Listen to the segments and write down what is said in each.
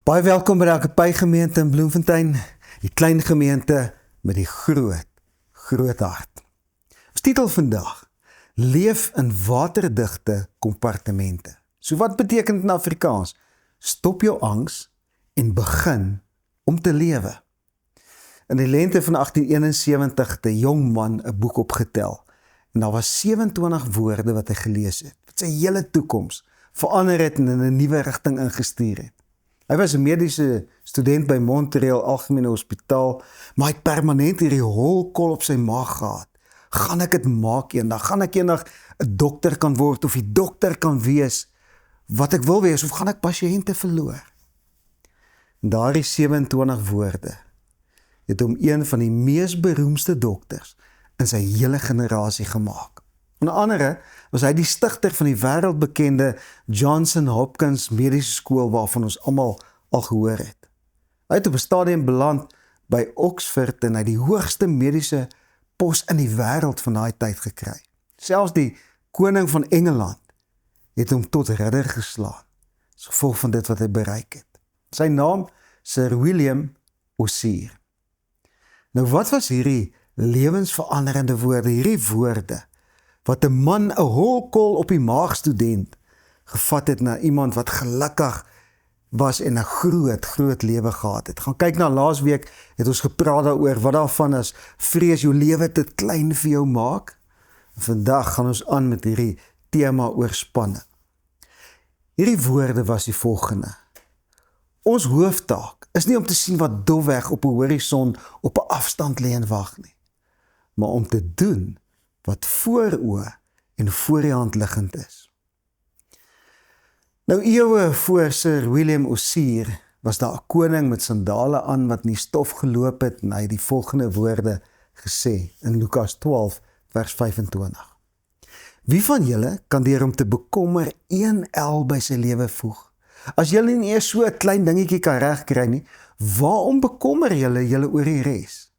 Baie welkom by die Akapai gemeente in Bloemfontein, die klein gemeente met die groot hart. Ons titel vandag, leef in waterdigte kompartemente. So wat beteken dit in Afrikaans? Stop jou angs en begin om te lewe. In die lente van 1871 het 'n jong man 'n boek opgetel en daar was 27 woorde wat hy gelees het, wat sy hele toekoms verander het en in 'n nuwe rigting ingestuur het. Hy was 'n mediese student by Montreal Algemene Hospitaal, maar hy het permanent hierdie holkol op sy maag gehad. Gaan ek dit maak eendag? Gaan ek eendag 'n dokter kan word of die dokter kan wees wat ek wil wees of gaan ek pasiënte verloor? En daardie 27 woorde het hom een van die mees beroemdste dokters in sy hele generasie gemaak. Onder andere was hy die stigter van die wêreldbekende Johnson Hopkins Mediese Skool waarvan ons almal al gehoor het. Hy het op 'n stadium beland by Oxford en hy die hoogste mediese pos in die wêreld van daai tyd gekry. Selfs die koning van Engeland het hom tot ridder geslaan, as gevolg van dit wat hy bereik het. Sy naam, Sir William Osier. Nou wat was hierdie lewensveranderende woorde, hierdie woorde, wat 'n man, 'n holkol op die maag student, gevat het na iemand wat gelukkig was en 'n groot lewe gehad het. Gaan kyk na laasweek, het ons gepraat daaroor, wat daarvan is, vrees jou lewe te klein vir jou maak. En vandag gaan ons aan met hierdie tema oor spanning. Hierdie woorde was die volgende. Ons hooftaak is nie om te sien wat dofweg op 'n horison op 'n afstand lê en wag nie, maar om te doen wat voor oë en voor die hand liggend is. Nou eeue voor Sir William Osier was daar 'n koning met sandale aan wat in die stof geloop het en hy het die volgende woorde gesê in Lukas 12 vers 25. Wie van julle kan deur om te bekommer 1 el by sy lewe voeg? As julle nie eers so 'n klein dingetjie kan regkry nie, waarom bekommer julle oor die res?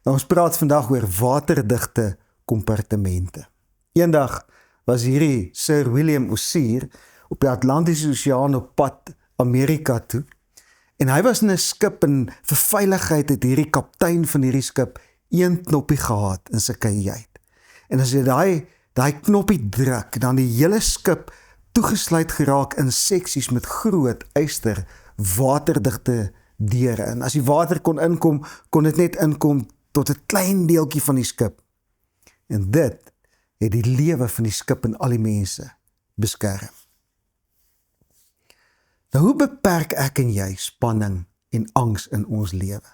Nou ons praat vandag oor waterdigte kompartemente. Eendag was hierdie Sir William Osier op die Atlantiese Oseaan op pad Amerika toe en hy was in 'n skip en vir veiligheid het hierdie kaptein van hierdie skip 1 knoppie gehad in sy kajuit. En as jy daai knoppie druk, dan die hele skip toegesluit geraak in seksies met groot yster waterdigte deure. En as die water kon inkom, kon dit net inkom tot 'n klein deeltjie van die skip. En dit het die lewe van die skip en al die mense beskerm. Nou hoe beperk ek en jy spanning en angs in ons lewe?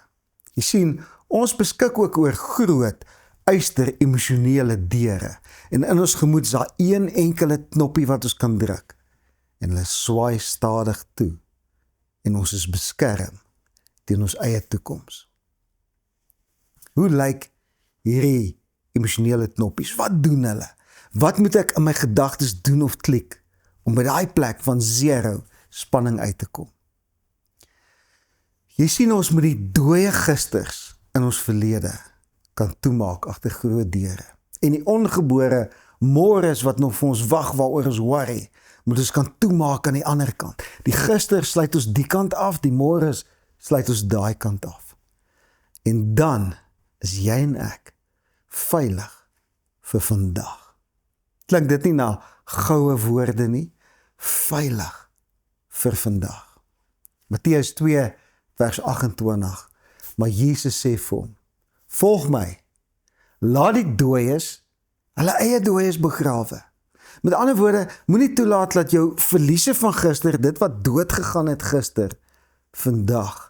Jy sien, ons beskik ook oor groot, yster emosionele deure. En in ons gemoed is daar 1 enkele knoppie wat ons kan druk. En hulle swaai stadig toe. En ons is beskerm teen ons eie toekoms. Hoe lyk hierdie emosionele knoppies? Wat doen hulle? Wat moet ek in my gedagtes doen of klik om by daai plek van 0 spanning uit te kom? Jy sien, ons moet die dooie gisters in ons verlede kan toemaak agter groot deure. En die ongebore môres wat nog vir ons wag waaroor ons worry, moet ons kan toemaak aan die ander kant. Die gister sluit ons die kant af, die môres sluit ons daai kant af. En dan is jy en ek veilig vir vandag. Klink dit nie na goue woorde nie? Veilig vir vandag. Matteus 2 vers 28. Maar Jesus sê vir hom, volg my, laat die dooies hulle eie dooies begrawe. Met ander woorde, moenie toelaat dat jou verliese van gister, dit wat dood gegaan het gister, vandag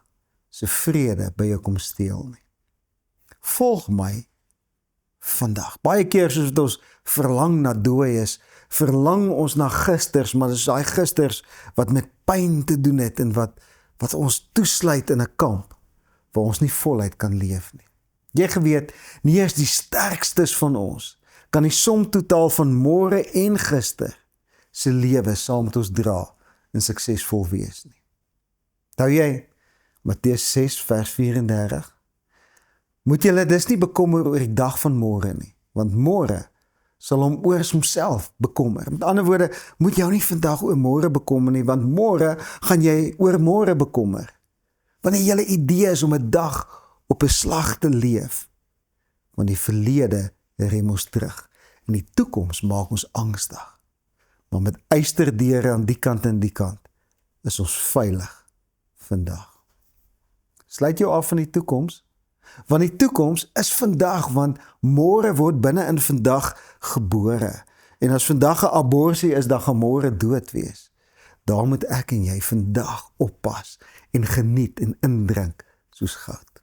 se vrede by jou kom steel nie. Volg my vandag. Baie keer soos ons verlang na dooies, verlang ons na gisters, maar dis daai gisters wat met pyn te doen het en wat ons toesluit in 'n kamp waar ons nie voluit kan leef nie. Jy geweet, nie eens die sterkstes van ons kan die som totaal van môre en gister se lewe saam met ons dra en suksesvol wees nie. Nou jy, Matteus 6 vers 34, moet julle dus nie bekommer oor die dag van môre nie, want môre sal hom oor homself bekommer. Met ander woorde, moet jou nie vandag oor môre bekommer nie, want môre gaan jy oor môre bekommer. Want die hele idee is om 'n dag op 'n slag te leef, want die verlede rem ons terug, en die toekoms maak ons angstig. Maar met eysterdeure aan die kant en die kant, is ons veilig vandag. Sluit jou af van die toekoms, want die toekoms is vandag, want môre word binne in vandag gebore. En as vandag 'n aborsie is, dan gaan môre dood wees. Daar moet ek en jy vandag oppas en geniet en indrink soos goud.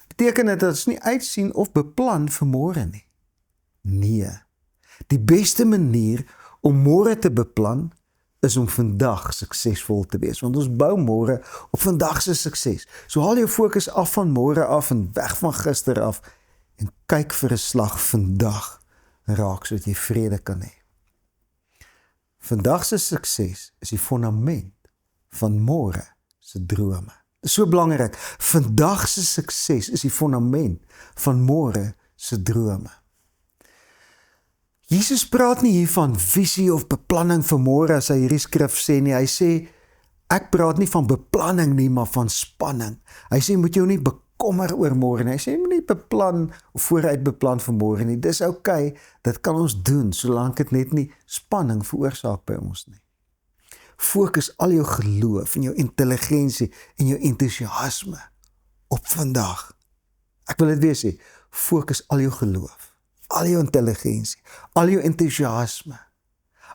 Beteken dit dat ons nie uitsien of beplan vir môre nie? Nee. Die beste manier om môre te beplan is om vandag suksesvol te wees, want ons bou môre op vandag se sukses. So haal jou fokus af van môre af en weg van gister af en kyk vir 'n slag vandag raak sodat jy vrede kan hê. Vandag se sukses is die fondament van môre se drome. Dit is so belangrik. Vandag se sukses is die fondament van môre se drome. Jesus praat nie hier van visie of beplanning vir môre as hy hierdie skrif sê nie. Hy sê, ek praat nie van beplanning nie, maar van spanning. Hy sê, moet jou nie bekommer oor môre nie. Hy sê, moet nie beplan of vooruit beplan vir môre nie. Dis okay, dit kan ons doen, solank dit net nie spanning veroorsaak by ons nie. Fokus al jou geloof en jou intelligensie en jou entoesiasme op vandag. Ek wil dit weer sê, fokus al jou geloof, al jou intelligensie, al jou entoesiasme,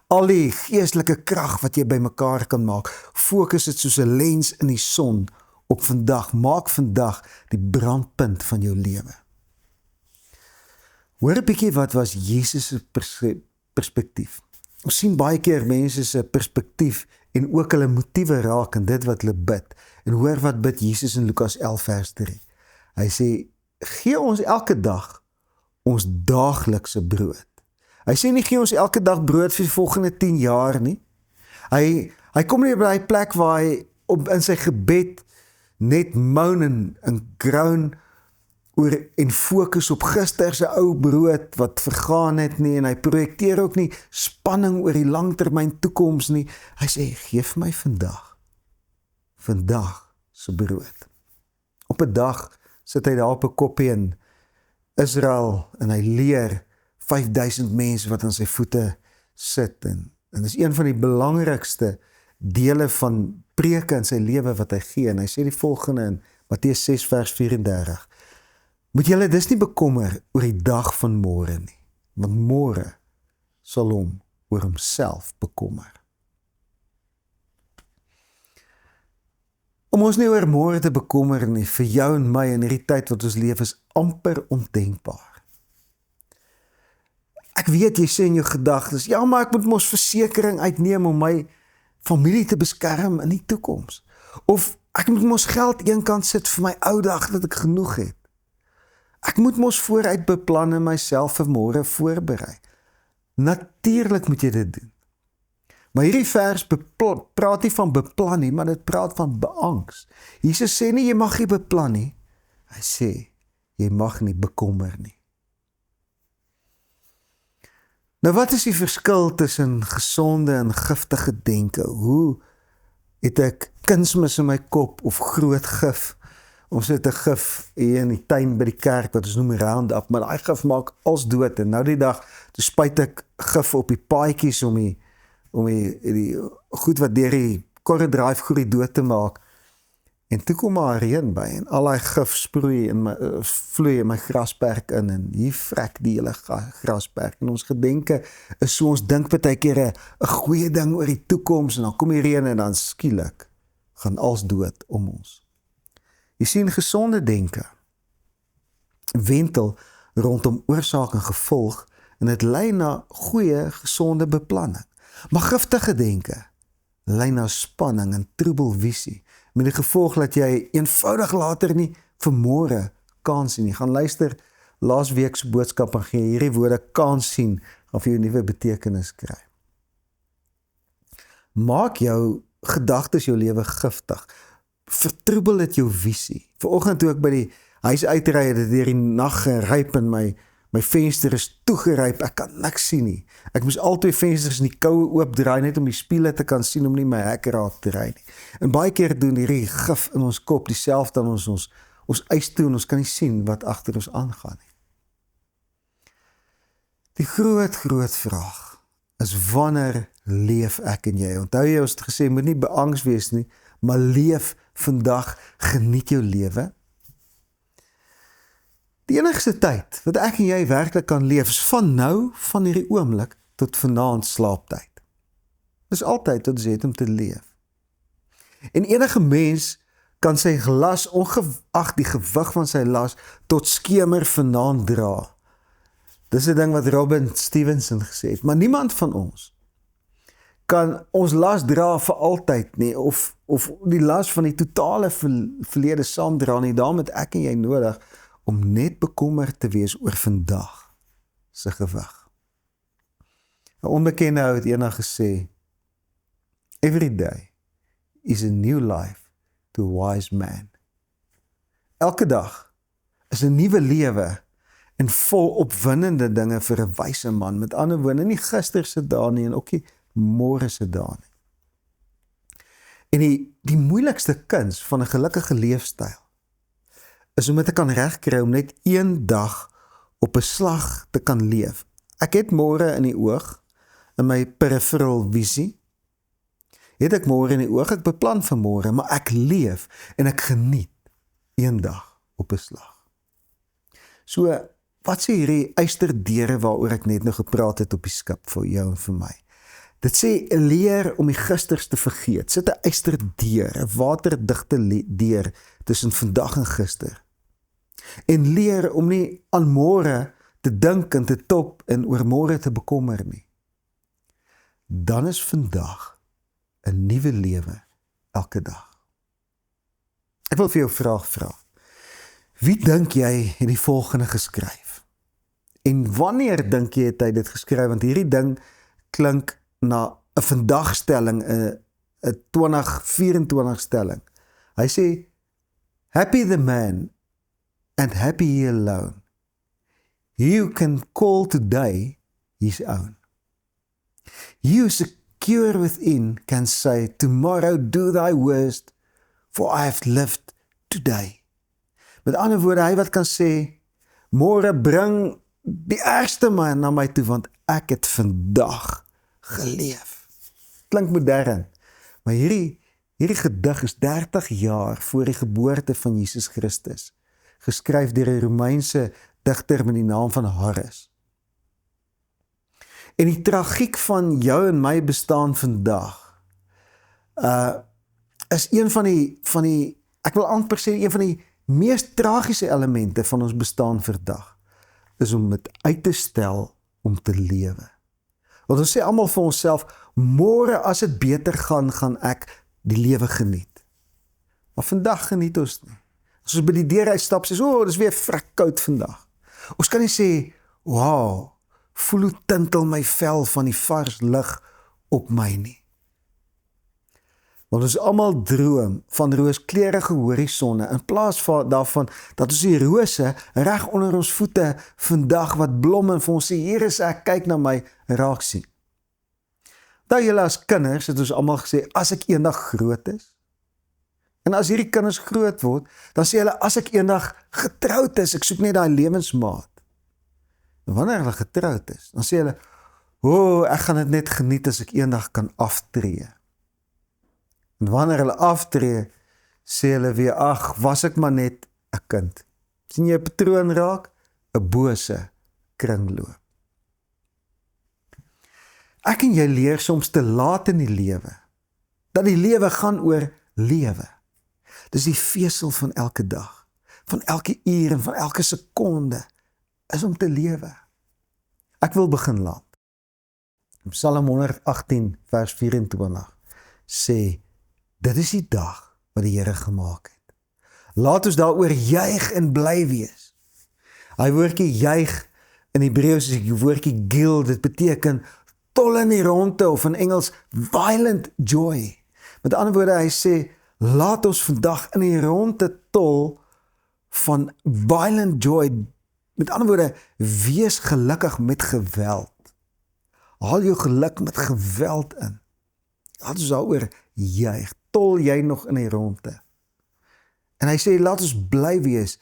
al die geestelike krag wat jy bymekaar kan maak, fokus dit soos 'n lens in die son op vandag. Maak vandag die brandpunt van jou lewe. Hoor 'n bietjie wat was Jesus se perspektief. Ons sien baie keer mense se perspektief en ook hulle motiewe raak in dit wat hulle bid. En hoor wat bid Jesus in Lukas 11 vers 3. Hy sê, gee ons elke dag ons daaglikse brood. Hy sê nie, gee ons elke dag brood vir die volgende 10 jaar nie. Hy kom nie by die plek waar hy in sy gebed net moan en groan oor en fokus op gister se ou brood wat vergaan het nie, en hy projekteer ook nie spanning oor die langtermyn toekoms nie. Hy sê, geef my vandag se brood. Op 'n dag sit hy daar op 'n koppie in Israel en hy leer 5000 mense wat aan sy voete sit, en dis een van die belangrikste dele van preke in sy lewe wat hy gee, en hy sê die volgende in Matteus 6 vers 34, moet julle dus nie bekommer oor die dag van môre nie, want môre sal hom oor homself bekommer. Om ons nie oor môre te bekommer nie, vir jou en my in hierdie tyd wat ons leef, is amper ondenkbaar. Ek weet, jy sê in jou gedagtes, ja, maar ek moet mos versekering uitneem om my familie te beskerm in die toekoms. Of ek moet mos geld eenkant sit vir my ou dag dat ek genoeg het. Ek moet mos vooruit beplan en myself vir môre voorberei. Natuurlik moet jy dit doen. Maar hierdie vers praat nie van beplan nie, maar dit praat van beangs. Jesus sê nie, jy mag nie beplan nie. Hy sê, jy mag nie bekommer nie. Nou wat is die verskil tussen gesonde en giftige denke? Hoe het ek kunsmis in my kop of groot gif? Ons het 'n gif hier in die tuin by die kerk wat ons noem Roundup, maar daai gif maak als dood, en nou die dag, toe spuit ek gif op die paadjies om die goed wat deur die korredrive groei dood te maak, en toe kom maar reën by, en al die gif vloei in my grasperk in, en hier vrek die hele grasperk, en ons gedenke is so, ons dink baie keer 'n goeie ding oor die toekoms, en dan kom die reën, en dan skielik gaan als dood om ons. Jy sien, gesonde denke wentel rondom oorsaak en gevolg, en dit lei na goeie, gesonde beplanning. Maar giftige denke lei na spanning en troebelvisie, met die gevolg dat jy eenvoudig later nie vir môre kans sien nie. Gaan luister laasweek se boodskap en gee hierdie woorde kans sien, of jy 'n nuwe betekenis kry. Maak jou gedagtes jou lewe giftig. Vertroebel dit jou visie. Vanoggend toe ek by die huis uitry, het dit deur die nag geryp en my My venster is toegeryp, ek kan niks sien nie. Ek moes al twee vensters in die koue oopdraai net om die spieële te kan sien om nie my hek raak te ry nie. En baie keer doen hierdie gif in ons kop dieselfde aan ons eis toe en ons kan nie sien wat agter ons aangaan nie. Die groot vraag is wanneer leef ek en jy? Onthou jy ons het gesê, moet nie beangs wees nie, maar leef vandag, geniet jou lewe. Die enigste tyd wat ek en jy werklik kan leef, is van nou, van hierdie oomblik, tot vanaand slaaptyd. Dis altyd wat ons het om te leef. En enige mens kan sy las, ongeag die gewig van sy las, tot skemer vanaand dra. Dis 'n ding wat Robin Stevenson gesê het, maar niemand van ons kan ons las dra vir altyd nie, of die las van die totale verlede saamdra nie. Daarom het ek en jy nodig om net bekommerd te wees oor vandag se gewig. 'n onbekende ou het eendag gesê, every day is a new life to a wise man. Elke dag is 'n nuwe lewe en vol opwindende dinge vir 'n wyse man. Met ander woorde, nie gister se dae nie en ook nie môre se dae nie. En die moeilikste kuns van 'n gelukkige leefstyl is om dit te kan regkry om net een dag op 'n slag te kan leef. Ek het môre in die oog, in my peripheral visie. Het ek môre in die oog, ek beplan vir môre, maar ek leef en ek geniet een dag op 'n slag. So, wat sê hierdie eysterdeure waaroor ek net nou gepraat het op die skip vir jou en vir my? Dit sê, leer om die gisters te vergeet. Sit 'n eysterdeur, 'n waterdigte deur tussen vandag en gister. En leer om nie aan môre te dink en te top en oor môre te bekommer nie. Dan is vandag 'n nuwe lewe elke dag. Ek wil vir jou 'n vraag vra. Wie dink jy het die volgende geskryf? En wanneer dink jy het hy dit geskryf? Want hierdie ding klink na 'n vandagstelling, 'n 2024 stelling. Hy sê, happy the man and happy he alone. He who can call today his own. You secure within can say, tomorrow do thy worst, for I have lived today. Met ander woorde, hy wat kan sê, môre bring die ergste man na my toe, want ek het vandag geleef. Klink modern, maar hierdie gedig is 30 jaar voor die geboorte van Jesus Christus, geskryf deur 'n Romeinse digter met die naam van Horace. En die tragiek van jou en my bestaan vandag, is een van die, ek wil amper sê, een van die mees tragiese elemente van ons bestaan vandag, is om dit uit te stel om te lewe. Want ons sê almal vir onsself, môre as dit beter gaan ek die lewe geniet. Maar vandag geniet ons nie. As ons by die deur uitstap, sê ons, dis weer vrek koud vandag. Ons kan nie sê, wow, voel hoe tintel my vel van die vars lig op my nie. Want ons almal droom van rooskleurige horisonne, in plaas daarvan dat ons die rose reg onder ons voete vandag wat blom en vir ons sê, hier is ek, kyk na my, raak sien. Nou julle as kinders het ons almal gesê, as ek eendag groot is, en as hierdie kinders groot word, dan sê hulle, as ek eendag getroud is, ek soek net daai lewensmaat. En wanneer hulle getroud is, dan sê hulle, ek gaan dit net geniet as ek eendag kan aftree. En wanneer hulle aftree, sê hulle weer, ag, was ek maar net 'n kind. Sien jy 'n patroon raak? 'n Bose kringloop. Ek en jy leer soms te laat in die lewe, dat die lewe gaan oor lewe. Dis die vesel van elke dag, van elke uur en van elke sekonde, is om te lewe. Ek wil begin laat. Psalm 118 vers 24 sê, dit is die dag wat die Here gemaak het. Laat ons daaroor juig en bly wees. Hy woordjie juig in Hebreëus is die woordjie gil, dit beteken tol in die ronde, of in Engels violent joy. Met ander woorde, hy sê, laat ons vandag in die ronde tol van violent joy, Met ander woorde, wees gelukkig met geweld. Haal jou geluk met geweld in. Laat ons daaroor juig. Tol jy nog in die rondte. En hy sê, laat ons bly wees.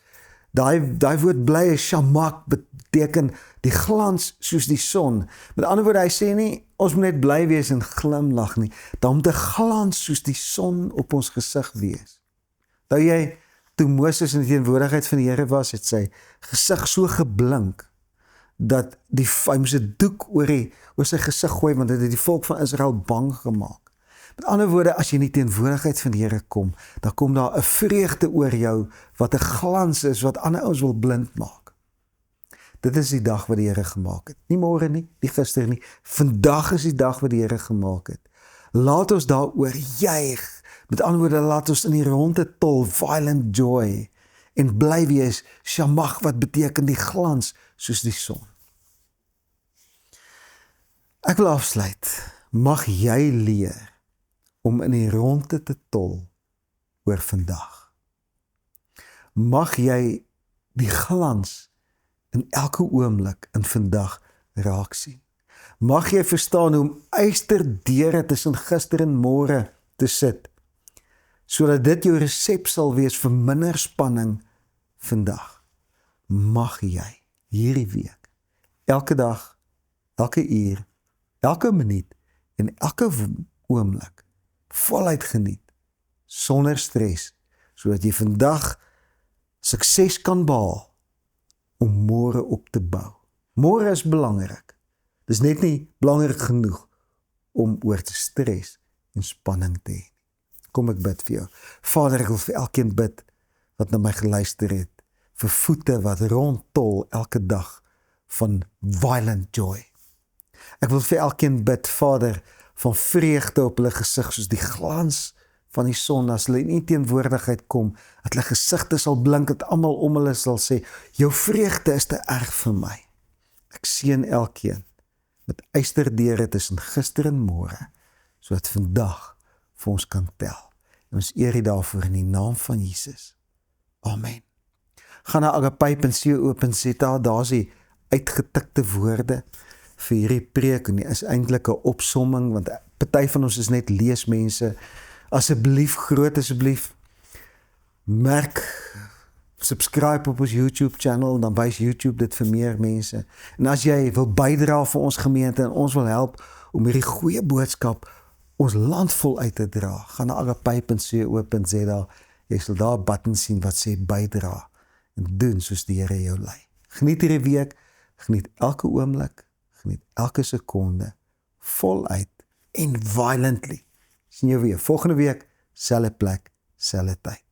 Daai woord bly is shamak, beteken die glans soos die son. Met ander woorde, hy sê nie, ons moet net bly wees en glimlag nie. Daar moet 'n glans soos die son op ons gesig wees. Nou jy, toe Moses in die teenwoordigheid van die Here was, het sy gesig so geblink, dat hy moes 'n doek oor sy gesig gooi, want dit het die volk van Israel bang gemaak. Met ander woorde, as jy in die teenwoordigheid van die Here kom, dan kom daar 'n vreugde oor jou, wat 'n glans is, wat ander ouens wil blind maak. Dit is die dag wat die Here gemaak het. Nie môre nie, nie gister nie. Vandag is die dag wat die Here gemaak het. Laat ons daaroor juig. Met ander woorde, laat ons in die rondte tol, violent joy, en bly wees, shamach, wat beteken die glans, soos die son. Ek wil afsluit. Mag jy leer om in die rondte te tol oor vandag. Mag jy die glans in elke oomblik in vandag raak sien. Mag jy verstaan hoe om ysterdeure tussen gister en môre te sit, sodat dit jou resep sal wees vir minder spanning vandag. Mag jy hierdie week, elke dag, elke uur, elke minuut en elke oomblik voluit geniet, sonder stres, sodat jy vandag sukses kan behaal om môre op te bou. Môre is belangrik. Dis net nie belangrik genoeg om oor te stres en spanning te hê. Kom ek bid vir jou. Vader, ek wil vir elkeen bid wat na my geluister het, vir voete wat rondtol elke dag van violent joy. Ek wil vir elkeen bid, Vader, van vreugde op hulle gesig, soos die glans van die son, as hulle in die teenwoordigheid kom, dat hulle gesigte sal blink, dat almal om hulle sal sê, jou vreugde is te erg vir my. Ek seën elkeen met ysterdeure tussen gister en môre, sodat vandag vir ons kan tel. En ons eer U daarvoor in die naam van Jesus. Amen. Gaan na agape.co.za, daar is die uitgetikte woorde vir hierdie preek, en die is eintlik 'n opsomming, want party van ons is net leesmense. Asseblief, groot asseblief, subscribe op ons YouTube channel, dan wys YouTube dit vir meer mense. En as jy wil bydra vir ons gemeente, en ons wil help om hierdie goeie boodskap ons land vol uit te dra, gaan na agape.co.za, jy sal daar 'n button sien wat sê bydra, en doen soos die Here jou lei. Geniet hierdie week, geniet elke oomblik, geniet elke sekonde, voluit en violently. Sien jou weer volgende week, selfde plek, selfde tyd.